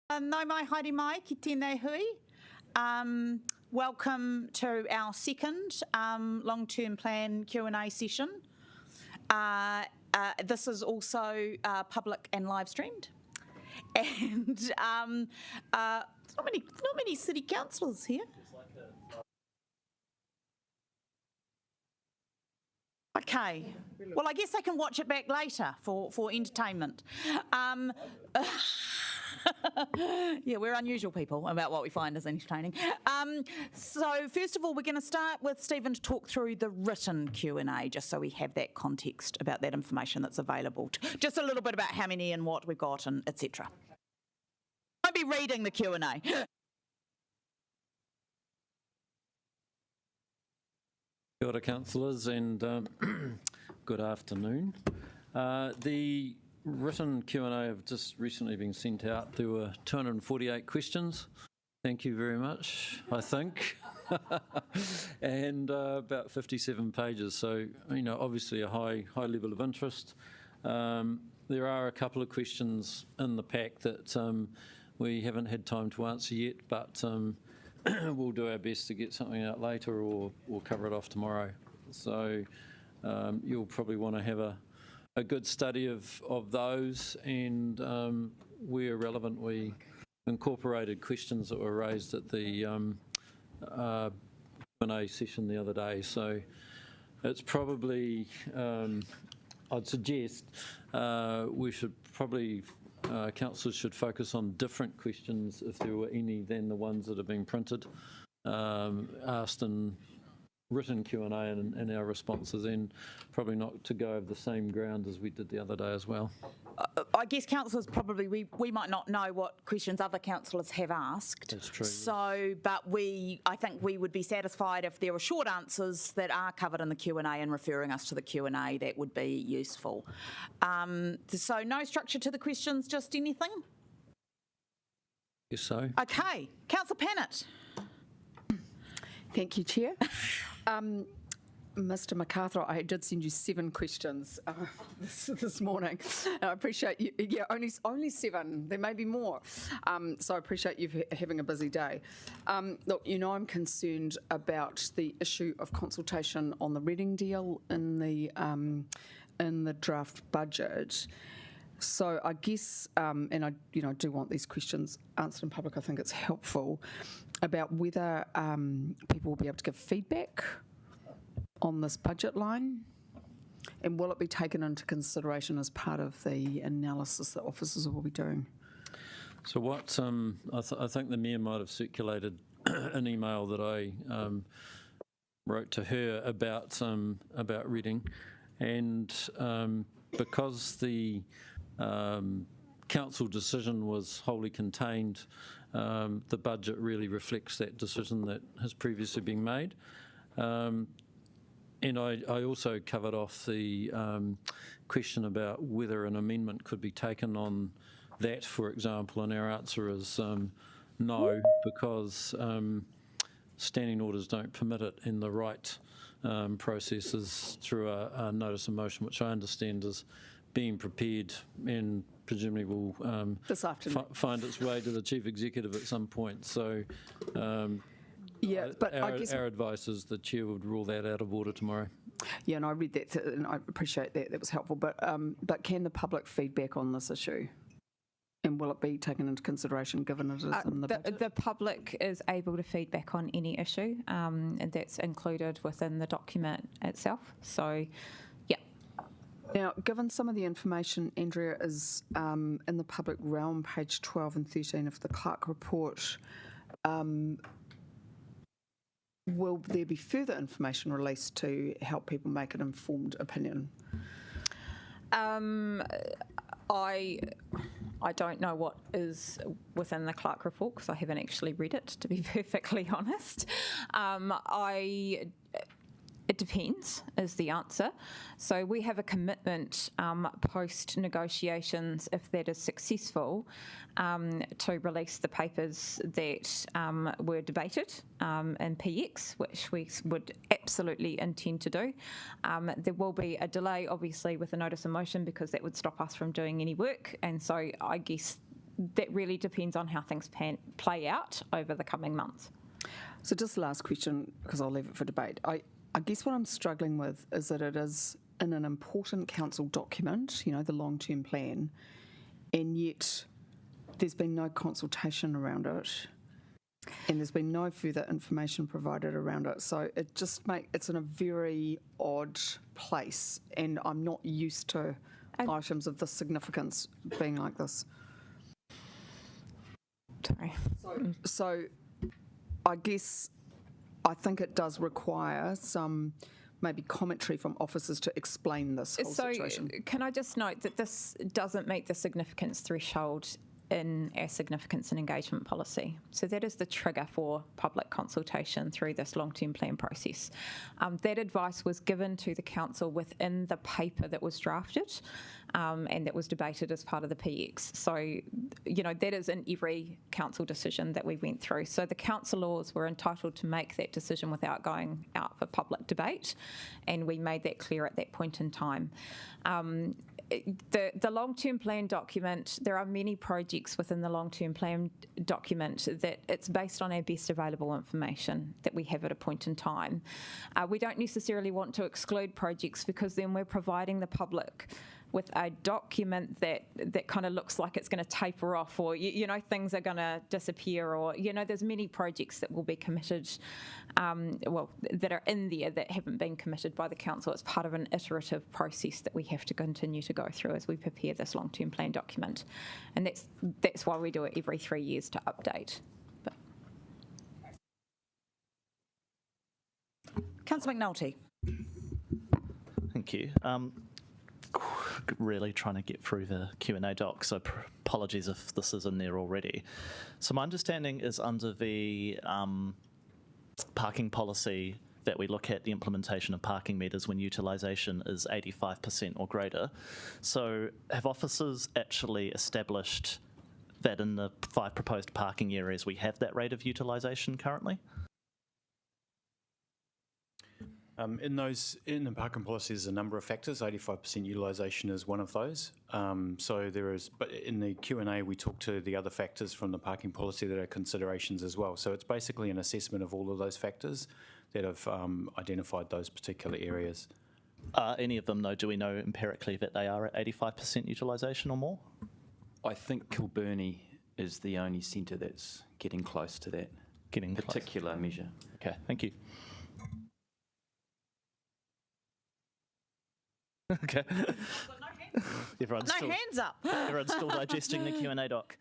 Nau mai, haere mai, ki tēnei hui. Welcome to our second long-term plan Q&A session. This is also public and live streamed. And not many city councillors here. Okay, well, I guess I can watch it back later for entertainment. Yeah, we're unusual people about what we find as entertaining. So first of all, we're going to start with Stephen to talk through the written Q&A, just so we have that context about that information that's available. Just a little bit about how many and what we've got and etc. I won't be reading the Q&A. Kia ora, councillors, and good afternoon. The written Q&A have just recently been sent out. There were 248 questions. Thank you very much, I think. And about 57 pages. So, you know, obviously a high level of interest. There are a couple of questions in the pack that we haven't had time to answer yet, but we'll do our best to get something out later or cover it off tomorrow. So you'll probably want to have a good study of those, and where relevant, we incorporated questions that were raised at the Q&A session the other day. So it's probably, I'd suggest we should probably councillors should focus on different questions, if there were any, than the ones that have been printed, asked in written Q&A and our responses, and probably not to go over the same ground as we did the other day as well. I guess councillors probably, we might not know what questions other councillors have asked. That's true. So, but I think we would be satisfied if there were short answers that are covered in the Q&A and referring us to the Q&A. That would be useful. So no structure to the questions, just anything? Yes, so. Okay, Councillor Pannett. Thank you, Chair. Mr. MacArthur, I did send you 7 questions this morning. I appreciate you. Yeah, only 7. There may be more. So I appreciate you having a busy day. Look, you know, I'm concerned about the issue of consultation on the Reading deal in the draft budget. So I guess, and I do want these questions answered in public. I think it's helpful about whether people will be able to give feedback on this budget line, and will it be taken into consideration as part of the analysis that officers will be doing? So what I think the Mayor might have circulated an email that I wrote to her about Reading, and because the council decision was wholly contained, the budget really reflects that decision that has previously been made. And I also covered off the question about whether an amendment could be taken on that, for example, and our answer is no, because standing orders don't permit it, and the right process is through a notice of motion, which I understand is being prepared and presumably will this afternoon find its way to the Chief Executive at some point. So yeah, but I guess our advice is the Chair would rule that out of order tomorrow. Yeah, and I read that and I appreciate that. That was helpful. But can the public feedback on this issue? And will it be taken into consideration given it is in the budget? The public is able to feedback on any issue, and that's included within the document itself. So, yeah. Now, given some of the information, Andrea, is in the public realm, page 12 and 13 of the Clerk report, will there be further information released to help people make an informed opinion? I don't know what is within the Clerk report because I haven't actually read it, to be perfectly honest. It depends, is the answer. So we have a commitment post-negotiations, if that is successful, to release the papers that were debated in PX, which we would absolutely intend to do. There will be a delay, obviously, with the notice of motion because that would stop us from doing any work. And so I guess that really depends on how things play out over the coming months. So just the last question, because I'll leave it for debate. I guess what I'm struggling with is that it is in an important council document, the long-term plan, and yet there's been no consultation around it, and there's been no further information provided around it. So it's in a very odd place, and I'm not used to items of this significance being like this. Sorry. So I guess I think it does require some maybe commentary from officers to explain this whole situation. Can I just note that this doesn't meet the significance threshold in our significance and engagement policy. So that is the trigger for public consultation through this long-term plan process. That advice was given to the council within the paper that was drafted and that was debated as part of the PX. So, that is in every council decision that we went through. So the councillors were entitled to make that decision without going out for public debate, and we made that clear at that point in time. The long-term plan document, there are many projects within the long-term plan document that it's based on our best available information that we have at a point in time. We don't necessarily want to exclude projects because then we're providing the public with a document that kind of looks like it's going to taper off, or things are going to disappear, or there's many projects that will be committed, that are in there that haven't been committed by the council. It's part of an iterative process that we have to continue to go through as we prepare this long-term plan document, and that's why we do it every 3 years to update. Councillor McNulty. Thank you. Really trying to get through the Q&A doc, so apologies if this is in there already. So my understanding is under the parking policy that we look at the implementation of parking meters when utilisation is 85% or greater. So have officers actually established that in the 5 proposed parking areas we have that rate of utilisation currently? In the parking policy, there's a number of factors. 85% utilisation is one of those. So there is, but in the Q&A, we talk to the other factors from the parking policy that are considerations as well. So it's basically an assessment of all of those factors that have identified those particular areas. Any of them, though, do we know empirically that they are at 85% utilisation or more? I think Kilbirnie is the only centre that's getting close to that particular measure. Okay, thank you. Okay. Everyone's hands up. Everyone's still digesting the Q&A doc.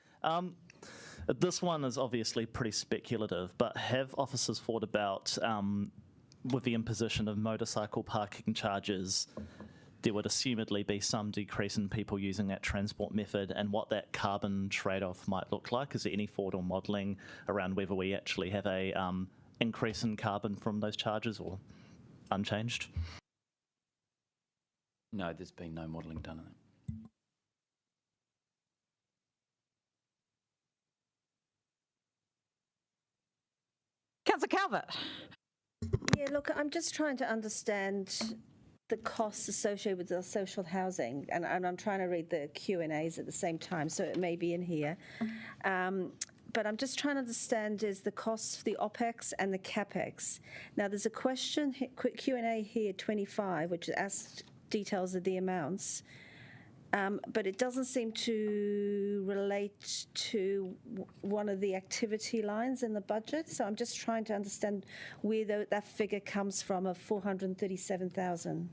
This one is obviously pretty speculative, but have officers thought about, with the imposition of motorcycle parking charges, there would assumedly be some decrease in people using that transport method, and what that carbon trade-off might look like? Is there any thought or modelling around whether we actually have a increase in carbon from those charges, or unchanged? No, there's been no modelling done on it. Councillor Calvert. Yeah, look, I'm just trying to understand the costs associated with the social housing, and I'm trying to read the Q&As at the same time, so it may be in here. But I'm just trying to understand is the costs for the OPEX and the CAPEX. Now, there's a question, quick Q&A here, 25, which asks details of the amounts, but it doesn't seem to relate to one of the activity lines in the budget. So I'm just trying to understand where that figure comes from of 437,000.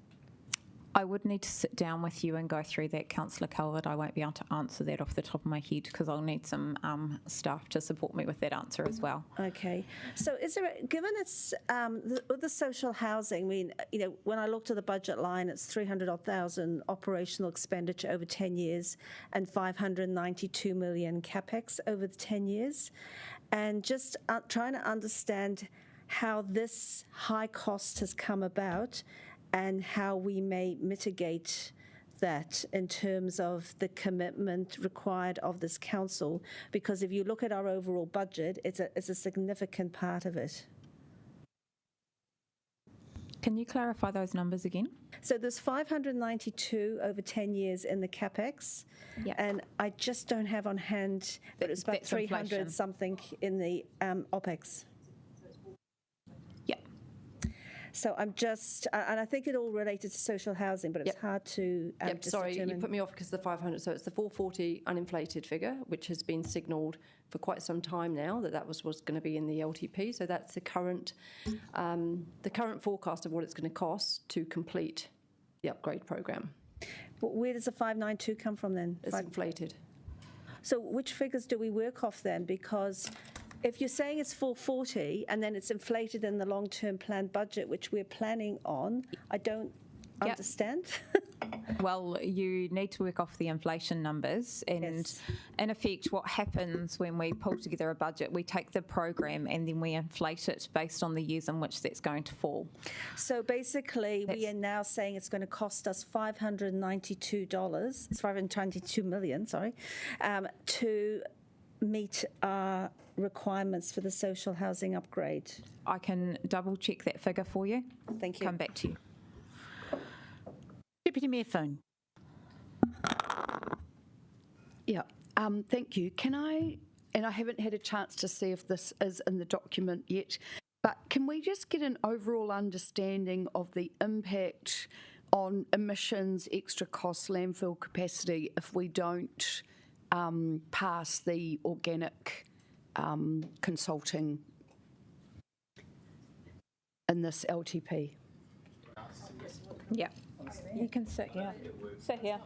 I would need to sit down with you and go through that, Councillor Calvert. I won't be able to answer that off the top of my head because I'll need some staff to support me with that answer as well. Okay. So is there, given it's with the social housing, I mean, when I looked at the budget line, it's 300,000 operational expenditure over 10 years and 592 million capex over the 10 years. And just trying to understand how this high cost has come about and how we may mitigate that in terms of the commitment required of this council, because if you look at our overall budget, it's a significant part of it. Can you clarify those numbers again? So there's 592 over 10 years in the CapEx. Yeah. And I just don't have on hand, but it's about That's 300 inflation. something in the OPEX. Yeah. So I'm just, and I think it all related to social housing, but it's Yep. hard to Yep, just sorry, determine. you put me off because the 500, so it's the 440 uninflated figure, which has been signalled for quite some time now that was going to be in the LTP. So that's the current forecast of what it's going to cost to complete the upgrade program. But where does the 592 come from then? It's inflated. So which figures do we work off then? Because if you're saying it's 440 and then it's inflated in the long-term plan budget, which we're planning on, I don't Yep. understand. Well, you need to work off the inflation numbers, and Yes. in effect, what happens when we pull together a budget, we take the program and then we inflate it based on the years in which that's going to fall. So basically, we That's- are now saying it's going to cost us $592, it's 522 million, sorry, to meet our requirements for the social housing upgrade. I can double check that figure for you. Thank you. Come back to you. Deputy Mayor Foon. Yeah, thank you. Can I, and I haven't had a chance to see if this is in the document yet, but can we just get an overall understanding of the impact on emissions, extra costs, landfill capacity if we don't pass the organic consulting in this LTP? Yeah. You can sit here. Sit here.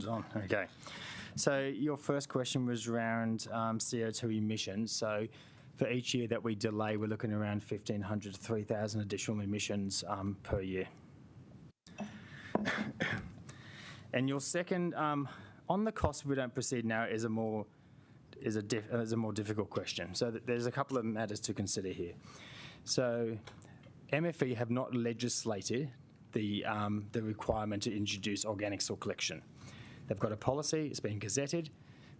On. Okay. So your first question was around CO2 emissions. So for each year that we delay, we're looking around 1,500 to 3,000 additional emissions per year. And your second, on the cost if we don't proceed now, is a more difficult question. So there's a couple of matters to consider here. So MFE have not legislated the requirement to introduce organic soil collection. They've got a policy, it's been gazetted,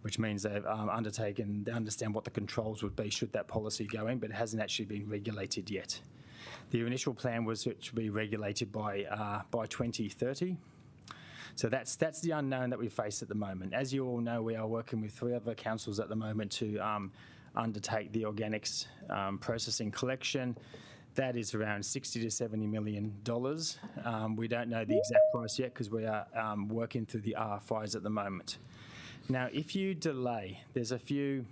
which means they've undertaken, they understand what the controls would be should that policy go in, but it hasn't actually been regulated yet. The initial plan was to be regulated by 2030. So that's the unknown that we face at the moment. As you all know, we are working with 3 other councils at the moment to undertake the organics processing collection. That is around $60 to $70 million. We don't know the exact price yet because we are working through the RFIs at the moment. Now, if you delay, there's a few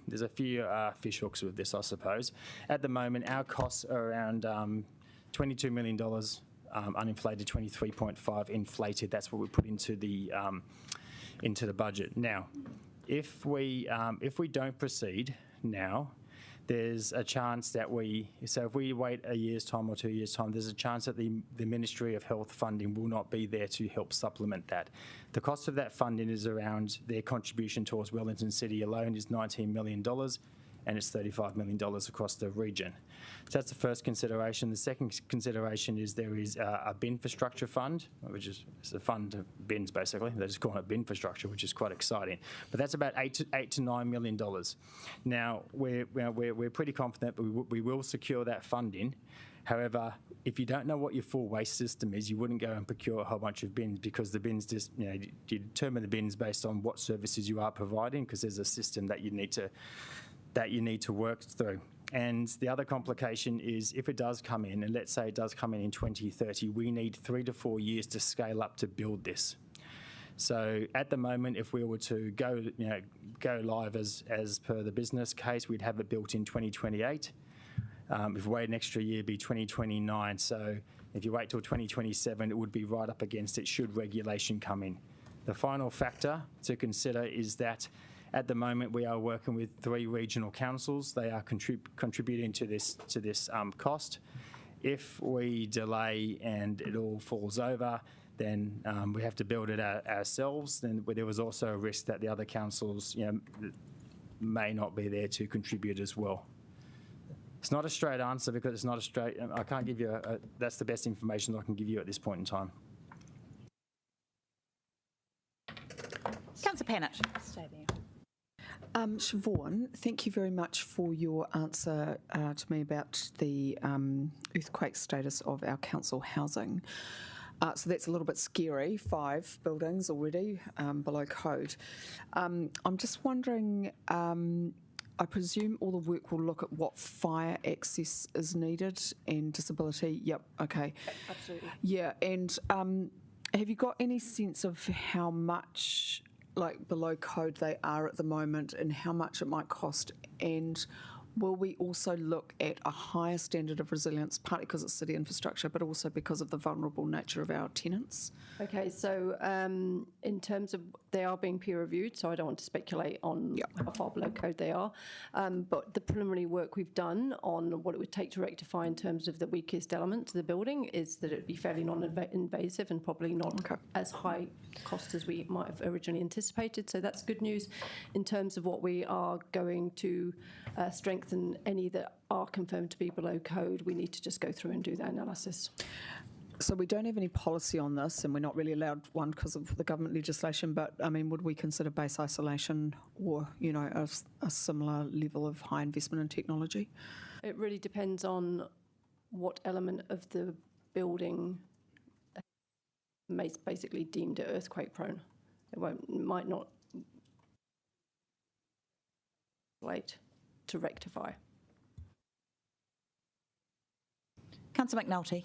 fish hooks with this, I suppose. At the moment, our costs are around $22 million uninflated, 23.5 inflated. That's what we put into the budget. Now, if we don't proceed now, there's a chance that if we wait a year's time or 2 years' time, there's a chance that the Ministry of Health funding will not be there to help supplement that. The cost of that funding is around, their contribution towards Wellington City alone is $19 million, and it's $35 million across the region. So that's the first consideration. The second consideration is there is a bin infrastructure fund, which is a fund of bins basically. They're just calling it bin infrastructure, which is quite exciting. But that's about $8 to $9 million. Now we're pretty confident that we will secure that funding. However, if you don't know what your full waste system is, you wouldn't go and procure a whole bunch of bins, because the bins just, you determine the bins based on what services you are providing, because there's a system that you need to work through. And the other complication is if it does come in, and let's say it does come in 2030, we need 3 to 4 years to scale up to build this. So at the moment, if we were to go live as per the business case, we'd have it built in 2028. If we wait an extra year, it'd be 2029. So if you wait till 2027, it would be right up against it should regulation come in. The final factor to consider is that at the moment, we are working with 3 regional councils. They are contributing to this cost. If we delay and it all falls over, then we have to build it ourselves. Then there was also a risk that the other councils, may not be there to contribute as well. It's not a straight answer because it's not a straight. I can't give you that's the best information I can give you at this point in time. Councillor Pannett. Stay there. Siobhan, thank you very much for your answer to me about the earthquake status of our council housing. So that's a little bit scary, 5 buildings already below code. I'm just wondering, I presume all the work will look at what fire access is needed and disability. Yep, okay. Absolutely. Yeah, and have you got any sense of how much below code they are at the moment and how much it might cost? And will we also look at a higher standard of resilience, partly because it's city infrastructure, but also because of the vulnerable nature of our tenants? Okay, so in terms of, they are being peer reviewed, so I don't want to speculate on how far below code they are. But the preliminary work we've done on what it would take to rectify in terms of the weakest element to the building is that it would be fairly non-invasive and probably not as high cost as we might have originally anticipated. So that's good news. In terms of what we are going to strengthen, any that are confirmed to be below code, we need to just go through and do that analysis. So we don't have any policy on this, and we're not really allowed one because of the government legislation, but I mean, would we consider base isolation or, you know, a similar level of high investment in technology? It really depends on what element of the building is basically deemed earthquake prone. It might not wait to rectify. Councillor McNulty.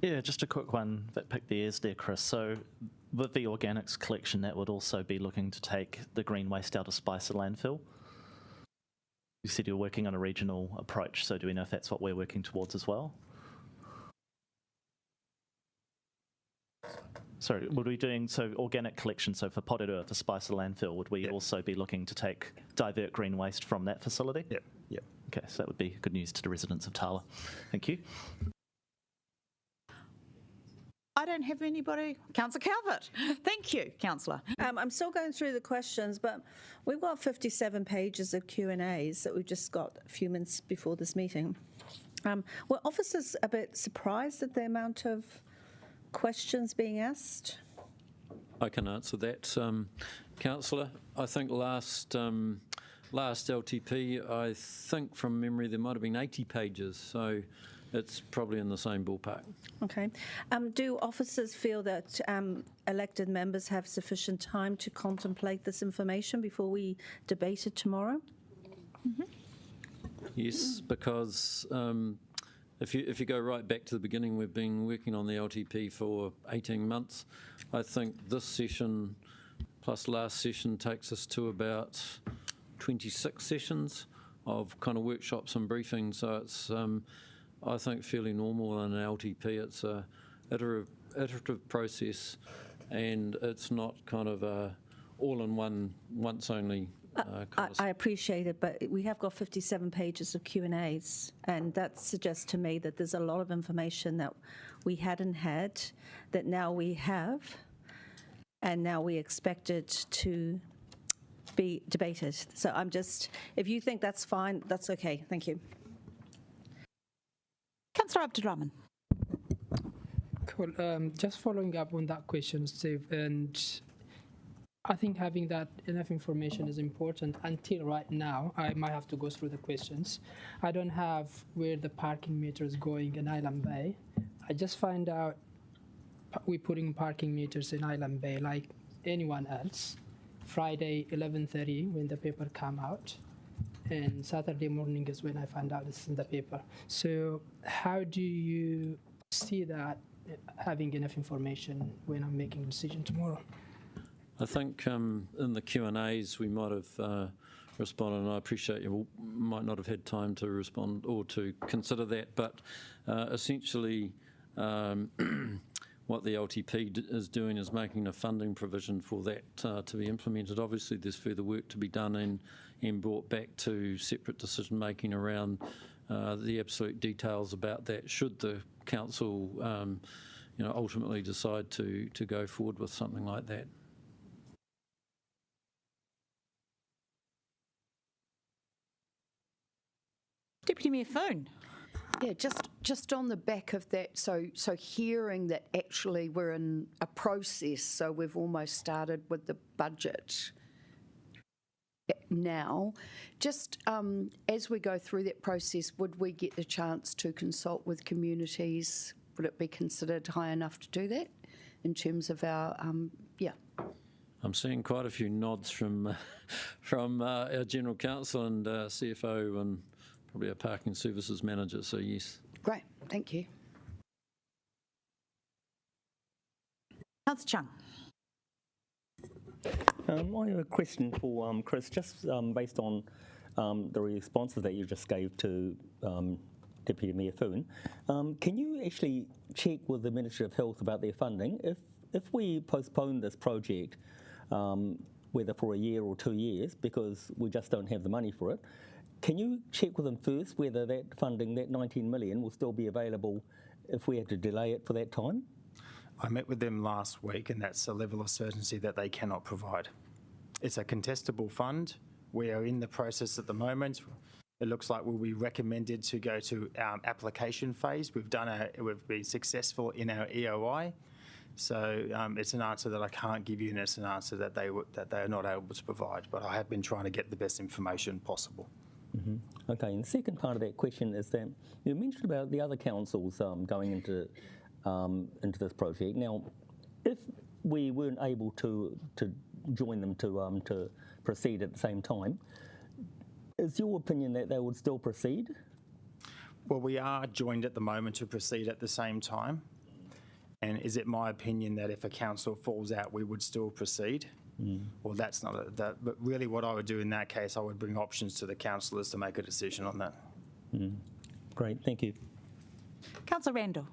Yeah, just a quick one that picked the ears there, Chris. So with the organics collection, that would also be looking to take the green waste out of Spicer landfill. You said you're working on a regional approach, so do we know if that's what we're working towards as well? Sorry, would we doing, so organic collection, so for Porirua, for Spicer landfill, would we also be looking to divert green waste from that facility? Yep, yep. Okay, so that would be good news to the residents of Tawa. Thank you. I don't have anybody. Councillor Calvert. Thank you, Councillor. I'm still going through the questions, but we've got 57 pages of Q&As that we've just got a few minutes before this meeting. Were officers a bit surprised at the amount of questions being asked? I can answer that, Councillor. I think last LTP, I think from memory there might have been 80 pages, so it's probably in the same ballpark. Okay. Do officers feel that elected members have sufficient time to contemplate this information before we debate it tomorrow? Mm-hmm. Yes, because if you go right back to the beginning, we've been working on the LTP for 18 months. I think this session plus last session takes us to about 26 sessions of kind of workshops and briefings. So it's I think fairly normal in an LTP. It's a iterative process, and it's not kind of a all-in-one, once-only kind of. I appreciate it, but we have got 57 pages of Q&As, and that suggests to me that there's a lot of information that we hadn't had, that now we have, and now we expect it to be debated. So I'm just, if you think that's fine, that's okay. Thank you. Councillor Abdurrahman. Cool. Just following up on that question, Steve, and I think having that enough information is important. Until right now, I might have to go through the questions. I don't have where the parking meter is going in Island Bay. I just find out we're putting parking meters in Island Bay like anyone else. Friday 11:30 when the paper come out, and Saturday morning is when I find out it's in the paper. So how do you see that having enough information when I'm making a decision tomorrow? I think in the Q&As we might have responded, and I appreciate you might not have had time to respond or to consider that, but essentially what the LTP is doing is making a funding provision for that to be implemented. Obviously there's further work to be done and brought back to separate decision making around the absolute details about that, should the council ultimately decide to go forward with something like that. Deputy Mayor Foon. Yeah, just on the back of that, so hearing that actually we're in a process, so we've almost started with the budget now, just as we go through that process, would we get the chance to consult with communities? Would it be considered high enough to do that in terms of our, I'm seeing quite a few nods from our General Counsel and CFO and probably our Parking Services Manager, so yes. Great, thank you. Councillor Chung. I have a question for Chris, just based on the responses that you just gave to Deputy Mayor Foon. Can you actually check with the Ministry of Health about their funding? If we postpone this project, whether for a year or 2 years, because we just don't have the money for it, can you check with them first whether that funding, that 19 million, will still be available if we had to delay it for that time? I met with them last week, and that's a level of certainty that they cannot provide. It's a contestable fund. We are in the process at the moment. It looks like we'll be recommended to go to our application phase. We've been successful in our EOI. So it's an answer that I can't give you, and it's an answer that they are not able to provide. But I have been trying to get the best information possible. Mm-hmm. Okay, and the second part of that question is that you mentioned about the other councils going into this project. Now, if we weren't able to join them to proceed at the same time, is your opinion that they would still proceed? Well, we are joined at the moment to proceed at the same time. And is it my opinion that if a council falls out, we would still proceed? Well, that's not that. But really, what I would do in that case, I would bring options to the councillors to make a decision on that. Great, thank you. Councillor Randall.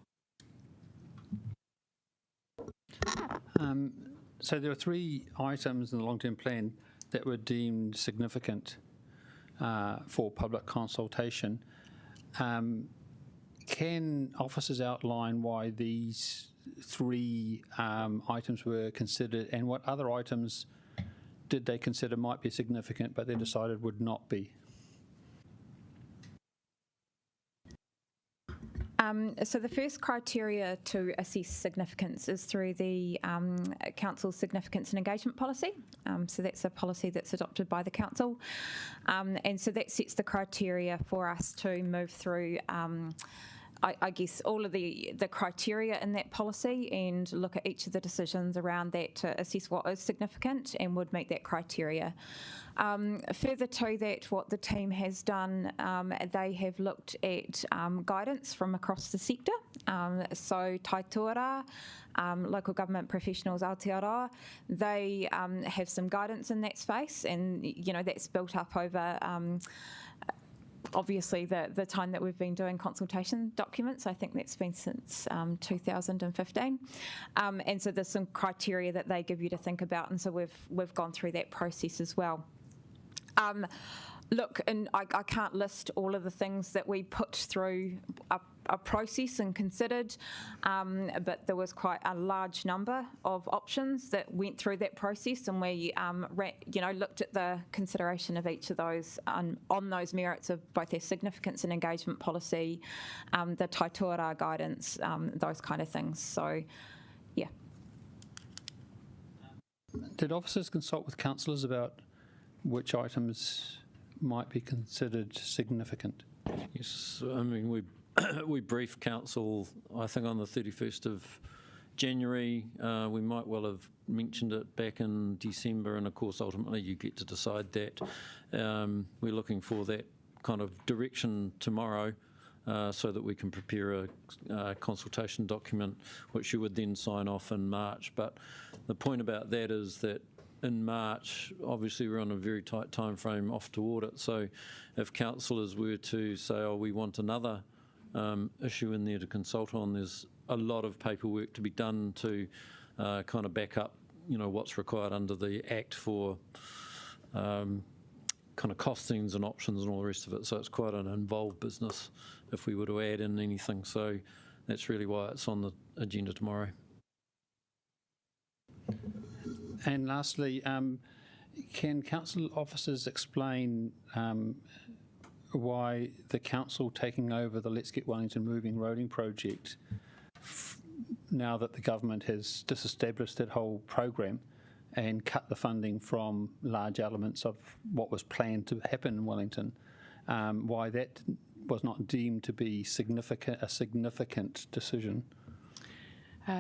So there are 3 items in the long-term plan that were deemed significant for public consultation. Can officers outline why these 3 items were considered, and what other items did they consider might be significant but they decided would not be? So the first criteria to assess significance is through the Council's significance and engagement policy. So that's a policy that's adopted by the Council. And so that sets the criteria for us to move through I guess all of the criteria in that policy and look at each of the decisions around that to assess what is significant and would meet that criteria. Further to that, what the team has done, they have looked at guidance from across the sector. So Taitoara, local government professionals, Aotearoa, they have some guidance in that space, and that's built up over obviously the time that we've been doing consultation documents. I think that's been since 2015. And so there's some criteria that they give you to think about, and so we've gone through that process as well. Look, and I can't list all of the things that we put through a process and considered, but there was quite a large number of options that went through that process, and we looked at the consideration of each of those on those merits of both their significance and engagement policy, the Taitoara guidance, those kind of things. So, yeah. Did officers consult with councillors about which items might be considered significant? Yes, I mean, we briefed council, I think, on the 31st of January. We might well have mentioned it back in December, and of course, ultimately, you get to decide that. We're looking for that kind of direction tomorrow so that we can prepare a consultation document, which you would then sign off in March. But the point about that is that in March, obviously we're on a very tight time frame off to audit, so if councillors were to say, oh, we want another issue in there to consult on, there's a lot of paperwork to be done to kind of back up, what's required under the Act for kind of costings and options and all the rest of it, so it's quite an involved business if we were to add in anything, so that's really why it's on the agenda tomorrow. And lastly, can council officers explain why the council taking over the Let's Get Wellington Moving roading project, now that the government has disestablished that whole program and cut the funding from large elements of what was planned to happen in Wellington, why that was not deemed to be a significant decision.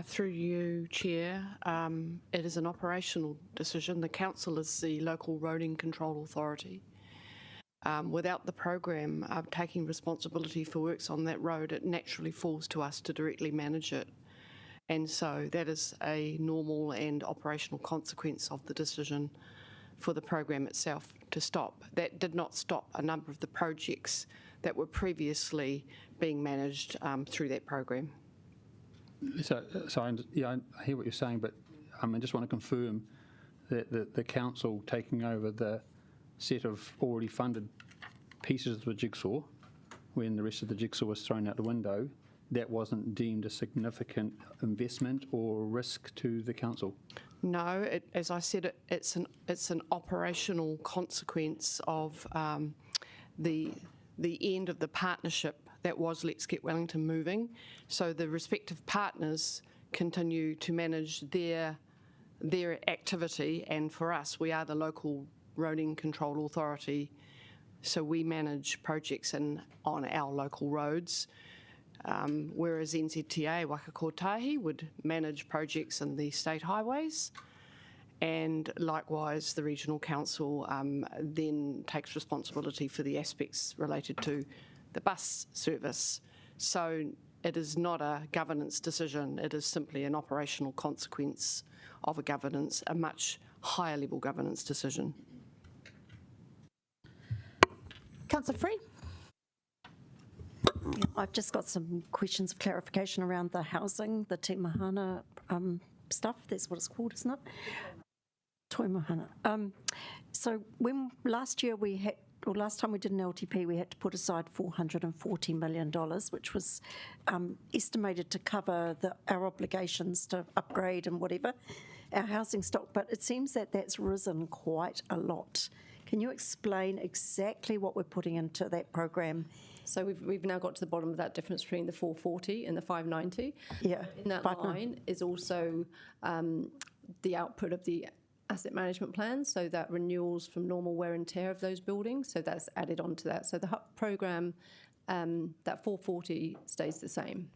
Through you, Chair, it is an operational decision. The council is the local roading control authority. Without the program taking responsibility for works on that road, it naturally falls to us to directly manage it. And so that is a normal and operational consequence of the decision for the program itself to stop. That did not stop a number of the projects that were previously being managed through that program. So I hear what you're saying, but I just want to confirm that the council taking over the set of already funded pieces of the jigsaw, when the rest of the jigsaw was thrown out the window, that wasn't deemed a significant investment or risk to the council? No, as I said, it's an operational consequence of the end of the partnership that was Let's Get Wellington Moving. So the respective partners continue to manage their activity, and for us, we are the local roading control authority, so we manage projects on our local roads, whereas NZTA Wakakotahi would manage projects in the state highways, and likewise the regional council then takes responsibility for the aspects related to the bus service. So it is not a governance decision, it is simply an operational consequence of a much higher level governance decision. Councillor Free. I've just got some questions of clarification around the housing, the Te Mahana stuff, that's what it's called, isn't it? Toi Mahana. So when last time we did an LTP, we had to put aside $440 million, which was estimated to cover our obligations to upgrade and whatever, our housing stock, but it seems that that's risen quite a lot. Can you explain exactly what we're putting into that program? So we've now got to the bottom of that difference between the 440 and the 590. Yeah. In that line is also the output of the asset management plan, so that renewals from normal wear and tear of those buildings, so that's added onto that. So the HUP program, that 440 stays the same.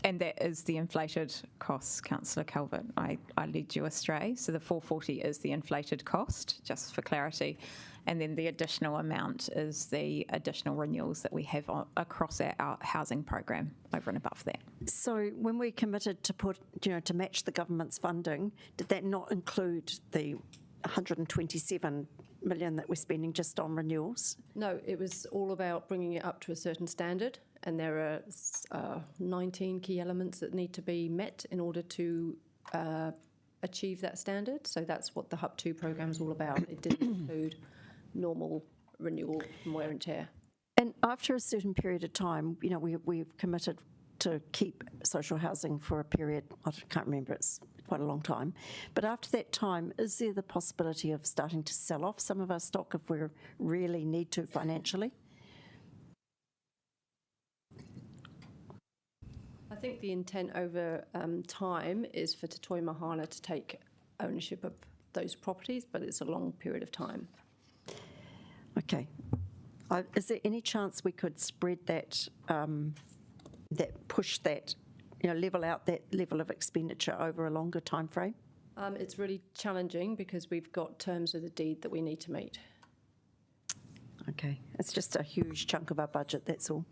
And that is the inflated costs, Councillor Calvert. I led you astray. So the 440 is the inflated cost, just for clarity. And then the additional amount is the additional renewals that we have across our housing program over and above that. So when we committed to match the government's funding, did that not include the 127 million that we're spending just on renewals? No, it was all about bringing it up to a certain standard, and there are 19 key elements that need to be met in order to achieve that standard. So that's what the HUP 2 program is all about. It didn't include normal renewal and wear and tear. And after a certain period of time, we've committed to keep social housing for a period, I can't remember, it's quite a long time. But after that time, is there the possibility of starting to sell off some of our stock if we really need to financially? I think the intent over time is for Te Toi Mahana to take ownership of those properties, but it's a long period of time. Okay. Is there any chance we could spread that, push that, level out that level of expenditure over a longer time frame? It's really challenging because we've got terms of the deed that we need to meet. Okay. It's just a huge chunk of our budget, that's all.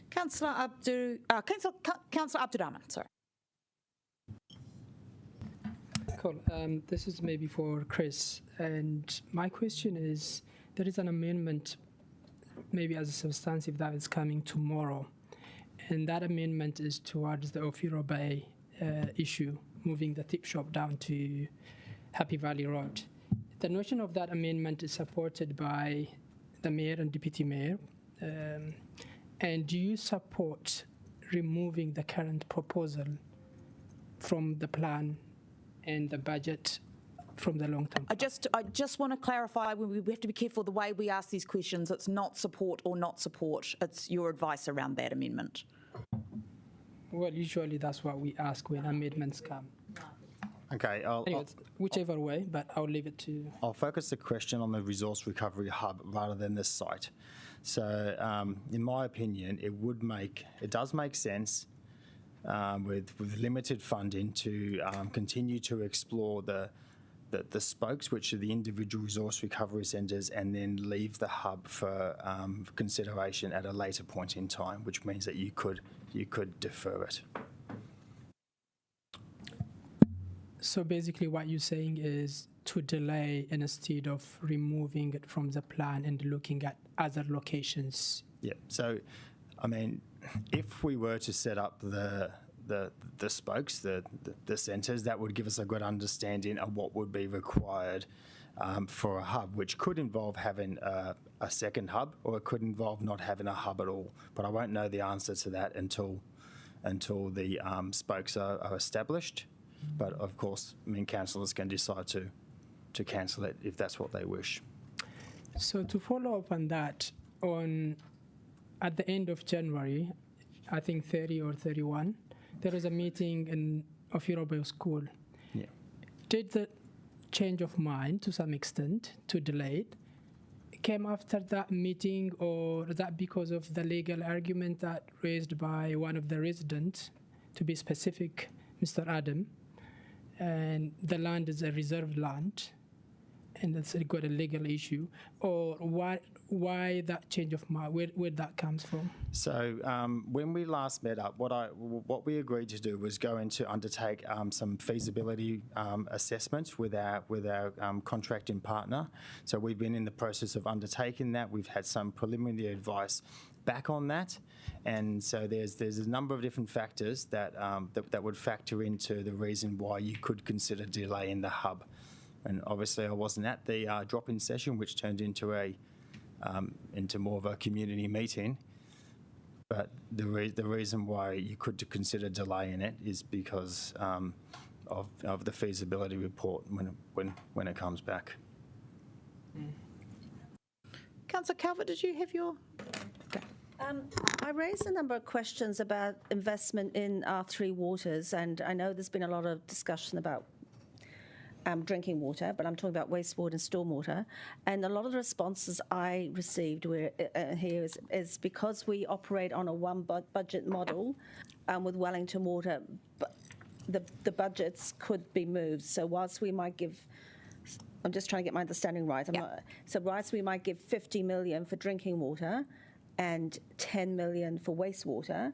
Councillor Abdurrahman, sorry. Cool. This is maybe for Chris. And my question is, there is an amendment, maybe as a substantive, that is coming tomorrow. And that amendment is towards the Ofiro Bay issue, moving the tip shop down to Happy Valley Road. The notion of that amendment is supported by the mayor and deputy mayor. And do you support removing the current proposal from the plan and the budget from the long term. I just want to clarify, we have to be careful the way we ask these questions. It's not support or not support. It's your advice around that amendment. Well, usually that's what we ask when amendments come. Okay, Anyways, whichever way, but I'll leave it to you. I'll focus the question on the resource recovery hub rather than this site. So, in my opinion, it does make sense with limited funding to continue to explore the spokes, which are the individual resource recovery centres, and then leave the hub for consideration at a later point in time, which means that you could defer it. So basically what you're saying is to delay instead of removing it from the plan and looking at other locations. Yeah, so, I mean, if we were to set up the spokes, the centres, that would give us a good understanding of what would be required for a hub, which could involve having a second hub, or it could involve not having a hub at all. But I won't know the answer to that until the spokes are established. But of course, I mean, councillors can decide to cancel it if that's what they wish. So to follow up on that, at the end of January, I think 30 or 31, there was a meeting in Ofirobel School. Yeah. Did the change of mind to some extent to delay it came after that meeting, or is that because of the legal argument that raised by one of the residents, to be specific, Mr. Adam, and the land is a reserved land, and it's got a legal issue, or why that change of mind, where that comes from? So when we last met up, what we agreed to do was undertake some feasibility assessments with our contracting partner. So we've been in the process of undertaking that. We've had some preliminary advice back on that, and so there's a number of different factors that would factor into the reason why you could consider delaying the hub. And obviously, I wasn't at the drop-in session, which turned into into more of a community meeting. But the reason why you could consider delaying it is because of the feasibility report when it comes back. Councillor Calvert, did you have your? Okay. I raised a number of questions about investment in our three waters, and I know there's been a lot of discussion about drinking water, but I'm talking about wastewater and stormwater. And a lot of the responses I received here is because we operate on a one budget model with Wellington Water, the budgets could be moved. So whilst we might give, I'm just trying to get my understanding right. So whilst we might give 50 million for drinking water and 10 million for wastewater,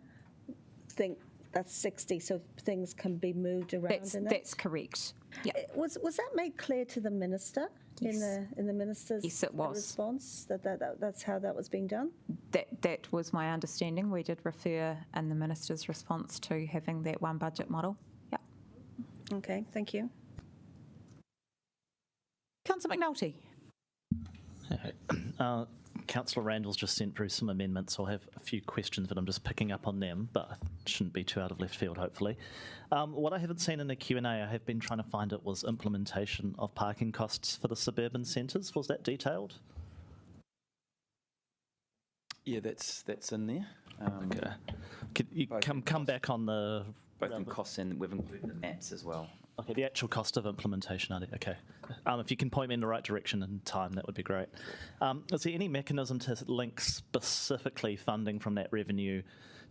think that's 60, so things can be moved around. That's correct. Yeah. Was that made clear to the minister? Yes. in the minister's response that's how that was being done? That was my understanding. We did refer in the minister's response to having that one budget model. Yeah. Okay, thank you. Councillor McNulty. Councillor Randall's just sent through some amendments. I'll have a few questions, but I'm just picking up on them, but shouldn't be too out of left field, hopefully. What I haven't seen in the Q&A, I have been trying to find it, was implementation of parking costs for the suburban centres. Was that detailed? Yeah, that's in there. Okay. Could you come back on the... Both in costs, and we've included the maps as well. Okay, the actual cost of implementation, okay. If you can point me in the right direction and time, that would be great. Is there any mechanism to link specifically funding from that revenue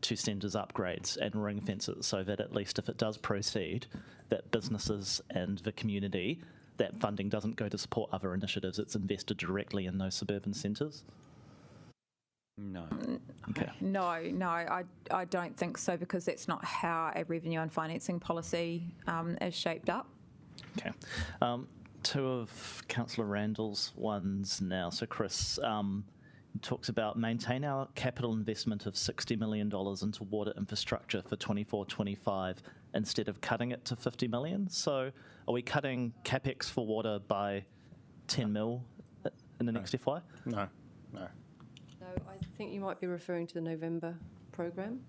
to centres upgrades and ring fences, so that at least if it does proceed, that businesses and the community, that funding doesn't go to support other initiatives, it's invested directly in those suburban centres? No. Okay. No, I don't think so, because that's not how a revenue and financing policy is shaped up. Okay. Two of Councillor Randall's ones now. So Chris talks about maintain our capital investment of $60 million into water infrastructure for 24-25 instead of cutting it to 50 million. So are we cutting CapEx for water by 10 mil in the next FY? No. No, I think you might be referring to the November programme.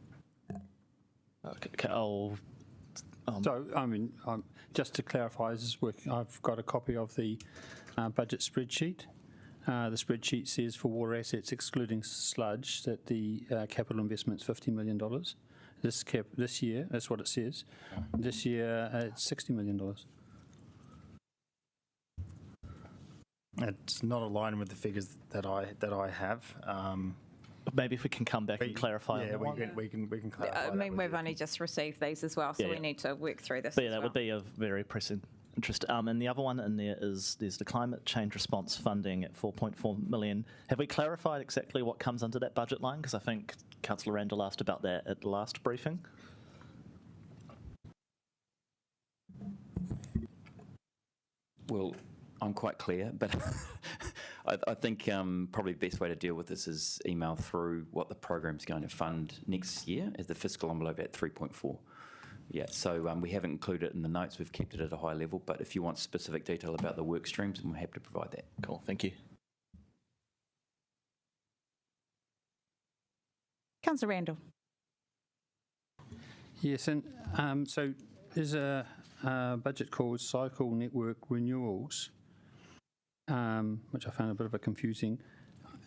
Okay. So, I mean, just to clarify, I've got a copy of the budget spreadsheet. The spreadsheet says for water assets, excluding sludge, that the capital investment's $50 million. This year, that's what it says. This year, it's $60 million. It's not aligned with the figures that I have. Maybe if we can come back and clarify. Yeah, we can clarify. I mean, we've only just received these as well, so we need to work through this. But yeah, that would be of very pressing interest. And the other one in there is there's the climate change response funding at 4.4 million. Have we clarified exactly what comes under that budget line? Because I think Councillor Randall asked about that at the last briefing. Well, I'm quite clear, but I think probably the best way to deal with this is email through what the program's going to fund next year as the fiscal envelope at 3.4. Yeah, so we haven't included it in the notes. We've kept it at a high level, but if you want specific detail about the work streams, we're happy to provide that. Cool, thank you. Councillor Randall. Yes, and so there's a budget called Cycle Network Renewals, which I found a bit of a confusing.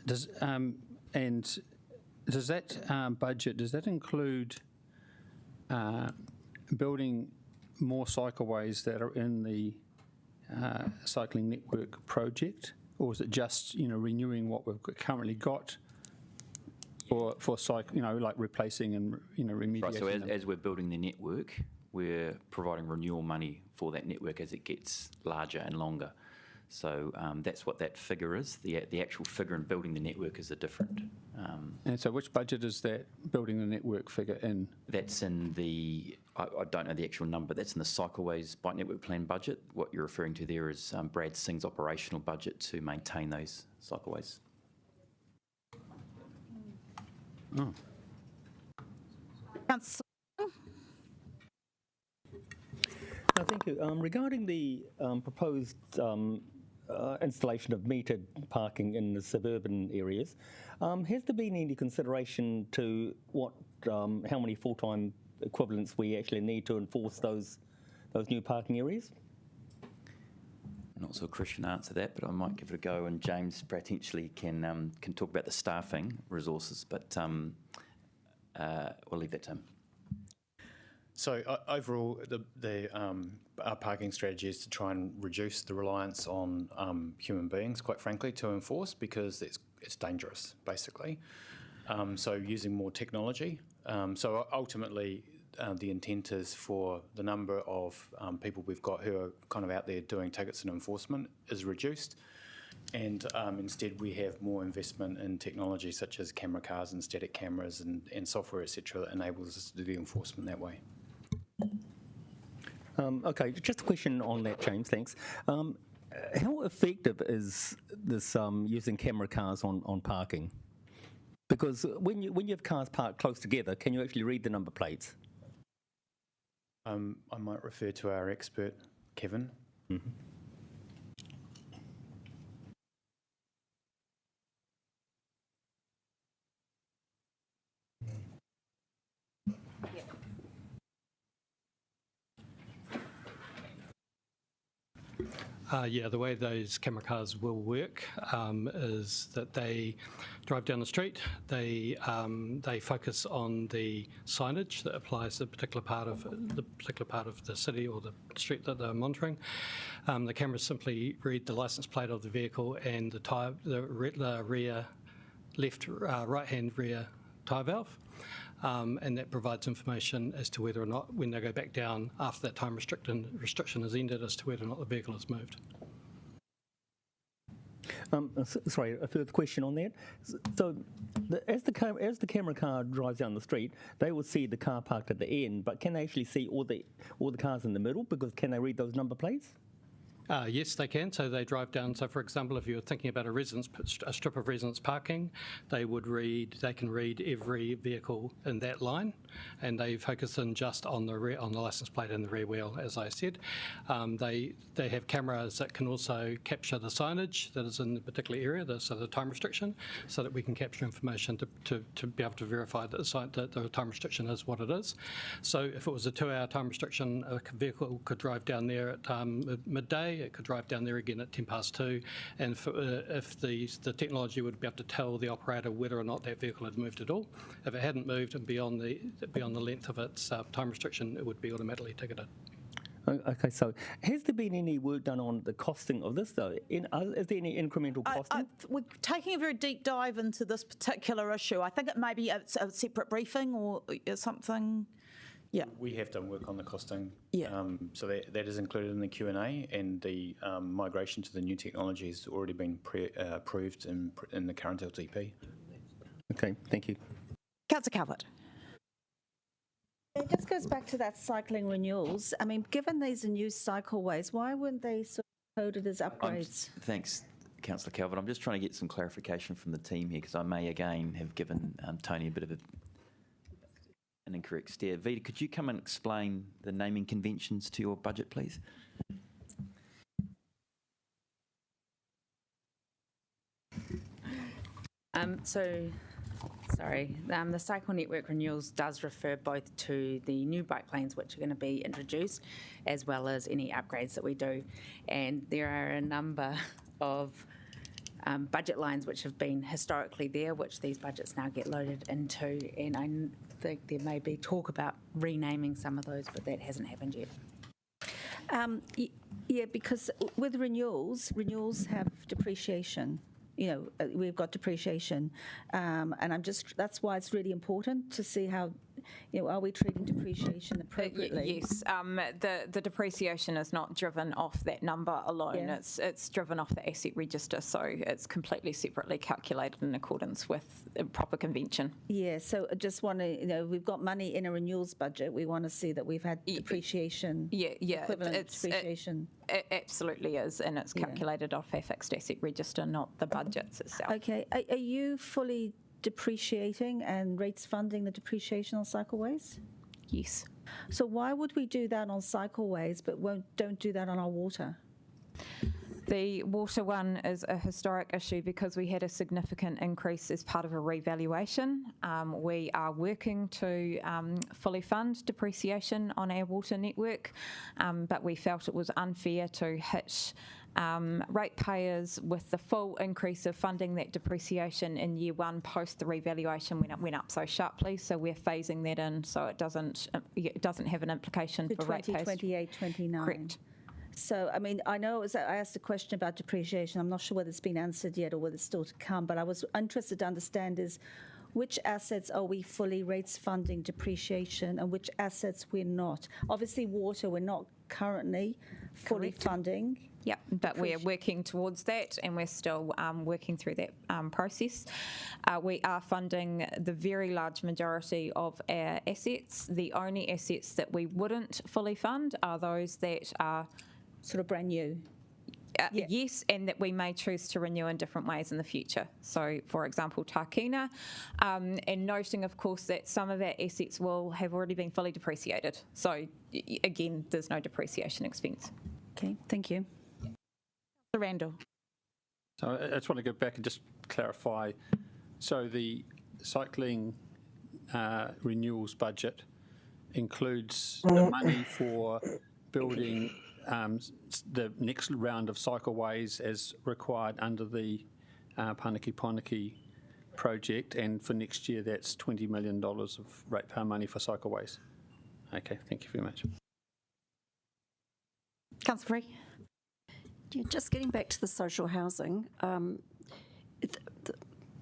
Does that budget, does that include building more cycleways that are in the cycling network project, or is it just renewing what we've currently got for cycle, like replacing and remediating? Right. So as we're building the network, we're providing renewal money for that network as it gets larger and longer. So that's what that figure is. The actual figure in building the network is a different. And so which budget is that building the network figure in? That's in the, I don't know the actual number, that's in the Cycleways Bike Network Plan budget. What you're referring to there is Brad Singh's operational budget to maintain those cycleways. Oh. Thank you. Regarding the proposed installation of metered parking in the suburban areas, has there been any consideration to how many full-time equivalents we actually need to enforce those new parking areas? I'm not sure Chris can answer that, but I might give it a go, and James potentially can talk about the staffing resources, but we'll leave that to him. So overall, our parking strategy is to try and reduce the reliance on human beings, quite frankly, to enforce, because it's dangerous, basically. So using more technology. So ultimately, the intent is for the number of people we've got who are kind of out there doing tickets and enforcement is reduced. And instead, we have more investment in technology such as camera cars and static cameras and software, etc., that enables us to do the enforcement that way. Okay, just a question on that, James, thanks. How effective is this using camera cars on parking? Because when you have cars parked close together, can you actually read the number plates? I might refer to our expert, Kevin. Mm-hmm. Yeah, the way those camera cars will work is that they drive down the street. They focus on the signage that applies to the particular part of the city or the street that they're monitoring. The cameras simply read the license plate of the vehicle and the rear right-hand rear tyre valve. And that provides information as to whether or not, when they go back down after that time restriction is ended, as to whether or not the vehicle is moved. Sorry, a further question on that. So, as the camera car drives down the street, they will see the car parked at the end, but can they actually see all the cars in the middle? Because can they read those number plates? Yes, they can. So they drive down. So, for example, if you're thinking about a strip of residence parking, they can read every vehicle in that line, and they focus in just on the license plate and the rear wheel, as I said. They have cameras that can also capture the signage that is in the particular area, so the time restriction, so that we can capture information to be able to verify that the time restriction is what it is. So if it was a 2-hour time restriction, a vehicle could drive down there at midday. It could drive down there again at 2:10, and if the technology would be able to tell the operator whether or not that vehicle had moved at all. If it hadn't moved and beyond the length of its time restriction, it would be automatically ticketed. Okay, so has there been any work done on the costing of this, though? Is there any incremental costing? We're taking a very deep dive into this particular issue. I think it may be a separate briefing or something. Yeah. We have done work on the costing. Yeah. So that is included in the Q&A, and the migration to the new technology has already been approved in the current LTP. Okay, thank you. Councillor Calvert. It just goes back to that cycling renewals. I mean, given these are new cycleways, why wouldn't they sort of coded as upgrades? Thanks, Councillor Calvert. I'm just trying to get some clarification from the team here, because I may again have given Tony a bit of an incorrect stare. Vita, could you come and explain the naming conventions to your budget, please? The cycle network renewals does refer both to the new bike lanes which are going to be introduced, as well as any upgrades that we do. And there are a number of budget lines which have been historically there, which these budgets now get loaded into. And I think there may be talk about renaming some of those, but that hasn't happened yet. Yeah, because with renewals have depreciation. You know, we've got depreciation, and that's why it's really important to see how, you know, are we treating depreciation appropriately? Yes, the depreciation is not driven off that number alone. Yeah. It's driven off the asset register, so it's completely separately calculated in accordance with a proper convention. Yeah, so I just want to, you know, we've got money in a renewals budget. We want to see that we've had depreciation. Yeah, equivalent depreciation. It absolutely is, and it's calculated off our fixed asset register, not the budgets itself. Okay, are you fully depreciating and rates funding the depreciation on cycleways? Yes. So why would we do that on cycleways but don't do that on our water? The water one is a historic issue because we had a significant increase as part of a revaluation. We are working to fully fund depreciation on our water network, but we felt it was unfair to hit ratepayers with the full increase of funding that depreciation in year one post the revaluation when it went up so sharply. So we're phasing that in so it doesn't have an implication for ratepayers. 2028, 29. Correct. So, I mean, I know I asked a question about depreciation. I'm not sure whether it's been answered yet or whether it's still to come, but I was interested to understand is which assets are we fully rates funding depreciation and which assets we're not? Obviously, water we're not currently fully funding. Yep, but we're working towards that and we're still working through that process. We are funding the very large majority of our assets. The only assets that we wouldn't fully fund are those that are sort of brand new. Yes, and that we may choose to renew in different ways in the future. So, for example, Tākina, and noting, of course, that some of our assets will have already been fully depreciated. So, again, there's no depreciation expense. Okay, thank you. Randall. So I just want to go back and just clarify. So the cycling renewals budget includes the money for building the next round of cycleways as required under the Panaki project, and for next year that's $20 million of ratepayer money for cycleways. Okay, thank you very much. Councillor Free. Yeah, just getting back to the social housing,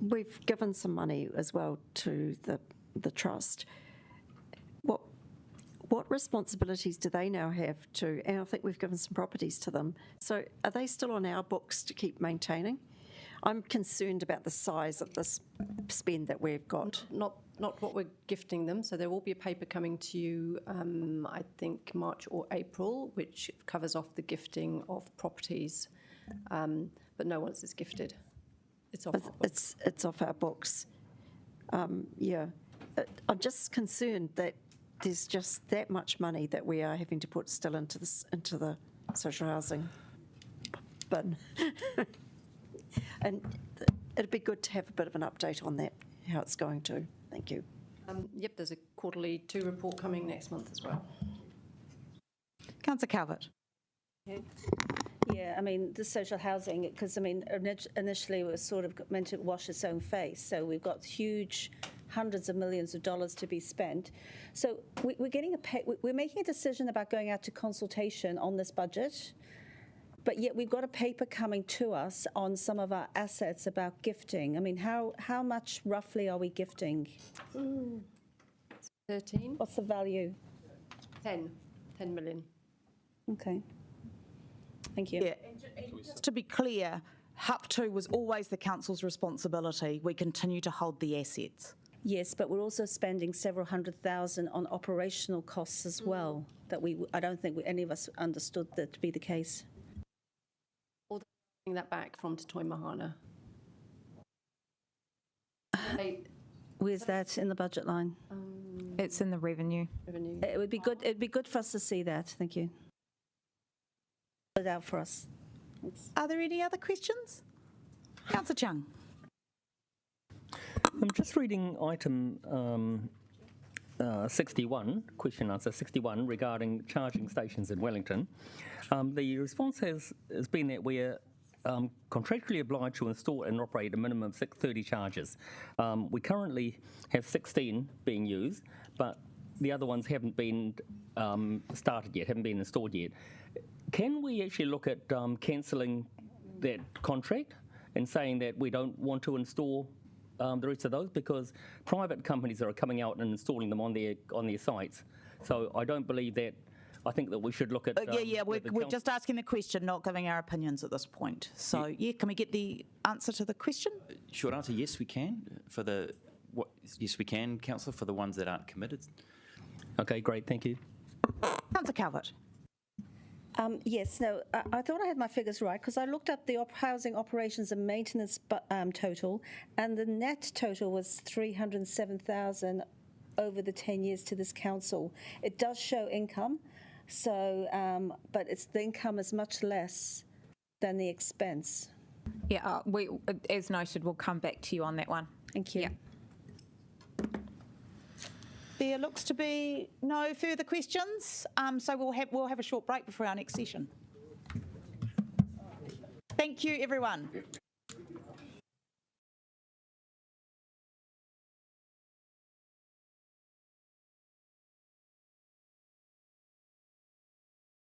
we've given some money as well to the trust. What responsibilities do they now have to, and I think we've given some properties to them, so are they still on our books to keep maintaining? I'm concerned about the size of this spend that we've got. Not not what we're gifting them. So there will be a paper coming to you, I think March or April, which covers off the gifting of properties, but no one's is gifted. It's off. It's off our books. Yeah, I'm just concerned that there's just that much money that we are having to put still into the social housing bin, and it'd be good to have a bit of an update on that, how it's going to. Thank you. Yep, there's a quarterly 2 report coming next month as well. Councillor Calvert. Yeah, I mean, the social housing, because, I mean, initially it was sort of meant to wash its own face. So we've got huge hundreds of millions of dollars to be spent. So we're making a decision about going out to consultation on this budget, but yet we've got a paper coming to us on some of our assets about gifting. I mean, how much roughly are we gifting? 13. What's the value? 10 million. Okay. Thank you. Yeah. And just to be clear, HUP 2 was always the council's responsibility. We continue to hold the assets. Yes, but we're also spending several $100,000 on operational costs as well, that I don't think any of us understood that to be the case. Or bring that back from Te Toi Mahana. Where's that in the budget line? It's in the revenue. It would be good. It'd be good for us to see that. Thank you. Put it out for us. Thanks. Are there any other questions? Councillor Chung. I'm just reading item 61, question answer 61, regarding charging stations in Wellington. The response has been that we're contractually obliged to install and operate a minimum of 30 chargers. We currently have 16 being used, but the other ones haven't been started yet, haven't been installed yet. Can we actually look at cancelling that contract and saying that we don't want to install the rest of those, because private companies are coming out and installing them on their sites? So I don't believe that. I think that we should look at. We're just asking the question, not giving our opinions at this point. So can we get the answer to the question? Short answer: yes, we can. Yes, we can, Councillor, for the ones that aren't committed. Okay, great, thank you. Councillor Calvert. Yes, no, I thought I had my figures right, because I looked up the housing operations and maintenance total, and the net total was $307,000 over the 10 years to this council. It does show income, so but the income is much less than the expense. Yeah, we, as noted, we'll come back to you on that one. Thank you. Yeah. There looks to be no further questions, so we'll have a short break before our next session. Thank you, everyone.